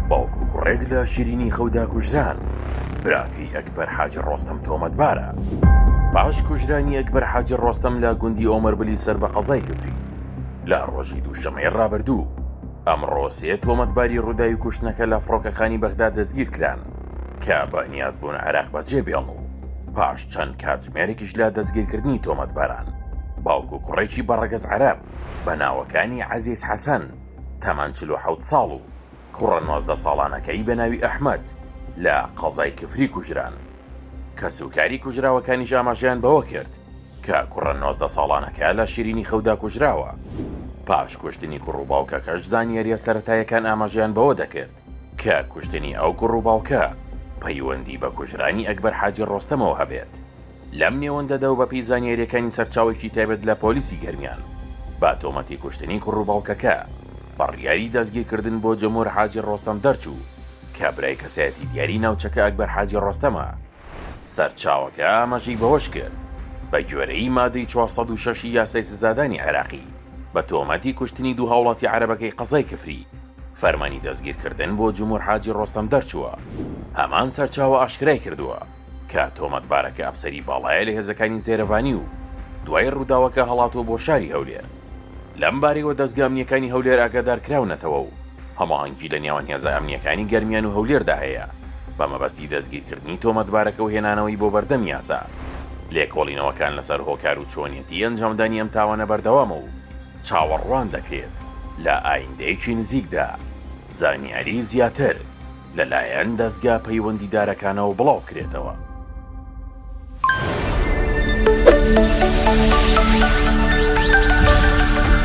باوکو کوڕێک لە شیرینی خەودا کوژران. براکەی ئەکبەر حاجی ڕۆستەم تۆمەتبارە. پاش کوژرانی ئەکبەر حاجی ڕۆستەم لە گوندی ئۆمەربلی سەر بە قەزای کفری لە ڕۆژی دووشەمەی ڕابردوو. ئەمڕۆ سێ تۆمەتباری ڕووداوی کوشتنەکە لە فڕۆکەخانی بەغدا دەستگیر کران کە بە نیاز بوون عێراق بەجێبێڵن و پاش چەند کاتژمێرێکیش لە دەستگیرکردنی تۆمەتباران باوکو کوڕێکی بەڕەگەز عەرەب بە ناوەکانی عەزیز حەسەن تەمەن 47 ساڵ و کوڕە 19 ساڵانەکەی بە ناوی ئەحمەد لە قەزای کفری کوژران کە سوکاری کوژراوەکانی ئاماژەیان بەوە کرد کە کوڕە 19 ساڵانەکە لە شیرینی خەودا کوژراوە. پاش کوشتنی کوڕ و باوکەکەش زانیاریە سەرەتایەکان ئاماژەیان بەوە دەکرد کە کوشتنی ئەو کوڕ و باوکە پەیوەندی بە کوژرانی ئەکبەر حاجی ڕۆستەمەوە هەبێت. لەم نێوەندەدا و بەپێی زانیاریەکانی سەرچاوێکی تایبەت لە پۆلیسی گەرمیان با تۆمەتی کوشتنی کوڕ و باوکەکە بەڕیاری دەستگیرکردن بۆ جەمهور حاجی ڕۆستەم دەرچوو کە برای کەسایەتی دیاری ناوچەکە ئەکبەر حاجی ڕۆستەمە. سەرچاوەکە ئاماژەی بەوەش کرد بە گوێرەی مادەی 406 یاسای سزادانی عێراقی بە تۆمەتی کوشتنی دوو هاوڵاتی عەرەبەکەی قەزای کفری فەرمانی دەستگیرکردن بۆ جمهور حاجی ڕۆستەم دەرچووە. هەمان سەرچاوە ئاشکرای کردووە کە تۆمەتبارەکە ئەفسەری باڵایە لە هێزەکانی زێرەڤانی و دوای ڕووداوەکە هەڵاتوە بۆ شاری هەولێر. لەم بارەوە دەستگا ئەمنیەکانی هەولێر ئاگادار کراونەتەوە و هەماهەنگی لە نێوان هێزە ئەمنیەکانی گەرمیان و هەولێردا هەیە بە مەبەستی دەستگیرکردنی تۆمەتبارەکە و هێنانەوەی بۆ بەردەم یاسا. لێکۆڵینەوەکان لەسەر هۆکار و چۆنیەتی ئەنجامدانی ئەم تاوانە بەردەوامە و چاوەڕوان دەکرێت لە ئایندەیەکی نزیکدا زانیاری زیاتر لەلایەن دەستگا پەیوەندیدارەکانەوە بڵاو کرێتەوە.